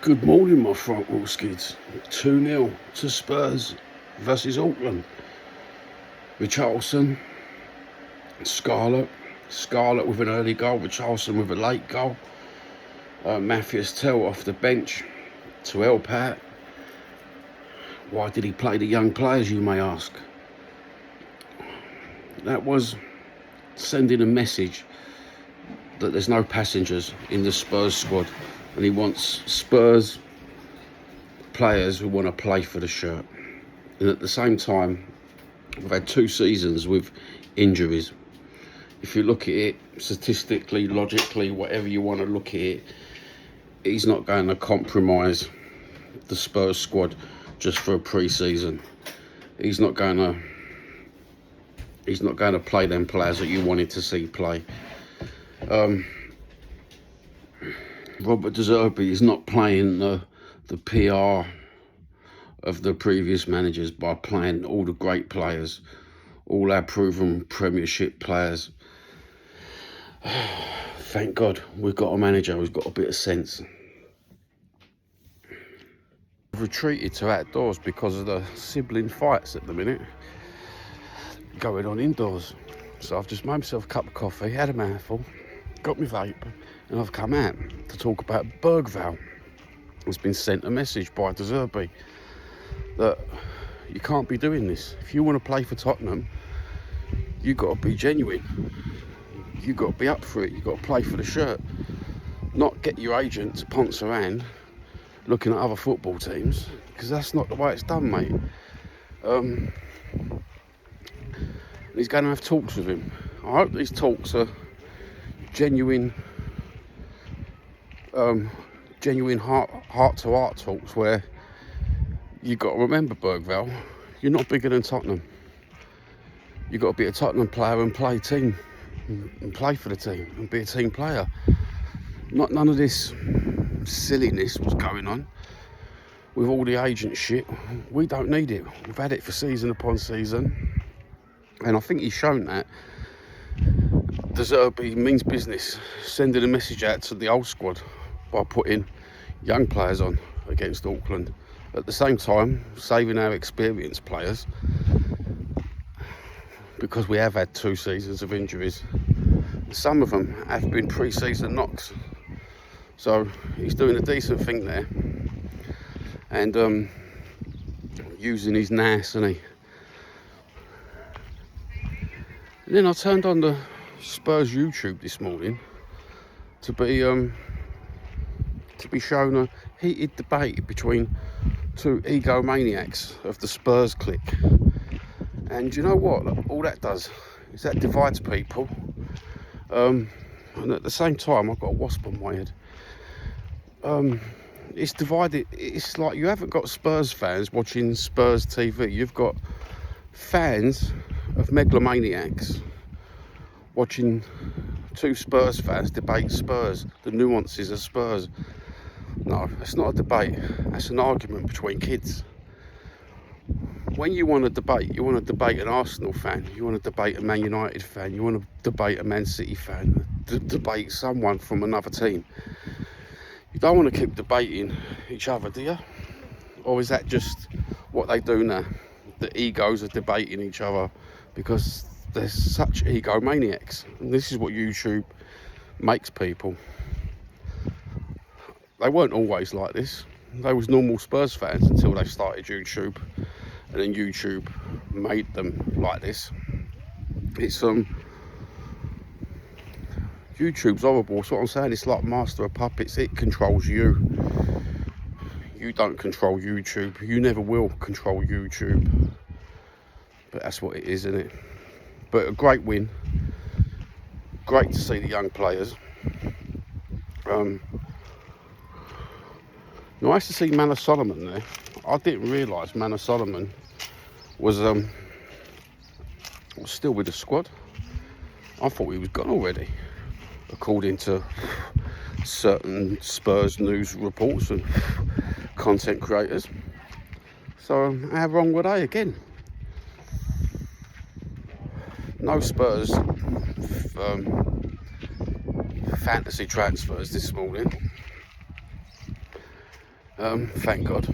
Good morning, my front wheel skids. 2-0 to Spurs versus Auckland. Richarlison, Scarlett with an early goal, Richarlison with a late goal. Matthias Tell off the bench to help out. Why did he play the young players, you may ask? That was sending a message that there's no passengers in the Spurs squad, and he wants Spurs players who want to play for the shirt. And at the same time, we've had 2 seasons with injuries. If you look at it statistically, logically, whatever you want to look at it, he's not going to compromise the Spurs squad just for a pre-season. He's not going to play them players that you wanted to see play. Robert Zerbi is not playing the PR of the previous managers by playing all the great players, all our proven Premiership players. Thank God we've got a manager who's got a bit of sense. I've retreated to outdoors because of the sibling fights at the minute going on indoors. So I've just made myself a cup of coffee, had a mouthful, got my vape, and I've come out to talk about Bergvall. It's been sent a message by Zerbi that you can't be doing this. If you want to play for Tottenham, you've got to be genuine. You've got to be up for it. You've got to play for the shirt. Not get your agent to ponce around looking at other football teams, because that's not the way it's done, mate. He's going to have talks with him. I hope these talks are genuine heart-to-heart talks where you've got to remember, Bergvall, you're not bigger than Tottenham. You've got to be a Tottenham player and play team, and play for the team and be a team player. None of this silliness was going on with all the agent shit. We don't need it. We've had it for season upon season, and I think he's shown that. The Zerbi means business, sending a message out to the old squad by putting young players on against Auckland. At the same time, saving our experienced players, because we have had 2 seasons of injuries. Some of them have been pre-season knocks. So he's doing a decent thing there, and using his nous, and then I turned on the Spurs YouTube this morning to be shown a heated debate between 2 egomaniacs of the Spurs clique. And you know what? All that does is that divides people. And at the same time, I've got a wasp on my head. It's divided. It's like you haven't got Spurs fans watching Spurs TV. You've got fans of megalomaniacs watching 2 Spurs fans debate Spurs, the nuances of Spurs. No, it's not a debate. That's an argument between kids. When you want to debate, you want to debate an Arsenal fan, you want to debate a Man United fan, you want to debate a Man City fan, debate someone from another team. You don't want to keep debating each other, do you? Or is that just what they do now? The egos are debating each other because they're such egomaniacs. And this is what YouTube makes people. They weren't always like this. They was normal Spurs fans until they started YouTube, and then YouTube made them like this. It's YouTube's horrible. That's what I'm saying. It's like Master of Puppets. It controls you. You don't control YouTube. You never will control YouTube. But that's what it is, isn't it? But a great win. Great to see the young players. Nice to see Manor Solomon there. I didn't realise Manor Solomon was still with the squad. I thought he was gone already, according to certain Spurs news reports and content creators. So how wrong were they again? No Spurs fantasy transfers this morning. Thank God,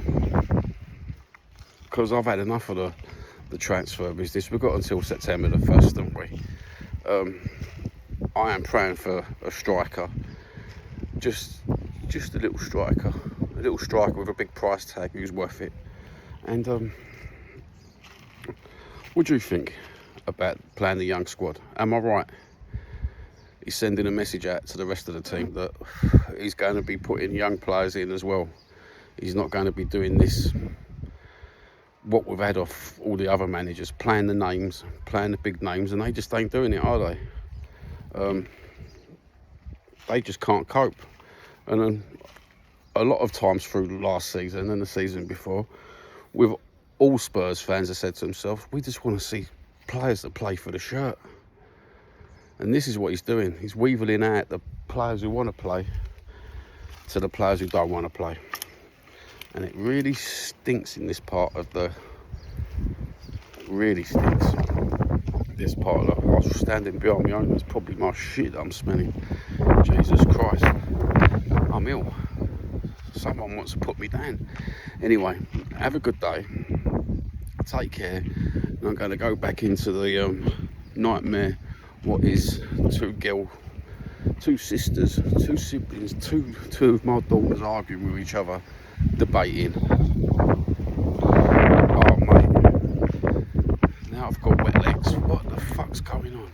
because I've had enough of the transfer business. We've got until September the 1st, haven't we? I am praying for a striker, just a little striker with a big price tag who's worth it. And what do you think about playing the young squad? Am I right? He's sending a message out to the rest of the team that he's going to be putting young players in as well. He's not going to be doing this, what we've had off all the other managers, playing the big names, and they just ain't doing it, are they? They just can't cope. And a lot of times through last season and the season before, with all Spurs fans have said to themselves, we just want to see players that play for the shirt. And this is what he's doing. He's weaveling out the players who want to play to the players who don't want to play. And it really stinks in this part of the... Really stinks. This part of the... I was standing behind me own. It's probably my shit I'm smelling. Jesus Christ. I'm ill. Someone wants to put me down. Anyway, have a good day. Take care. And I'm going to go back into the nightmare. What is two sisters, two siblings, two of my daughters arguing with each other, debating. Oh mate, now I've got wet legs. What the fuck's going on?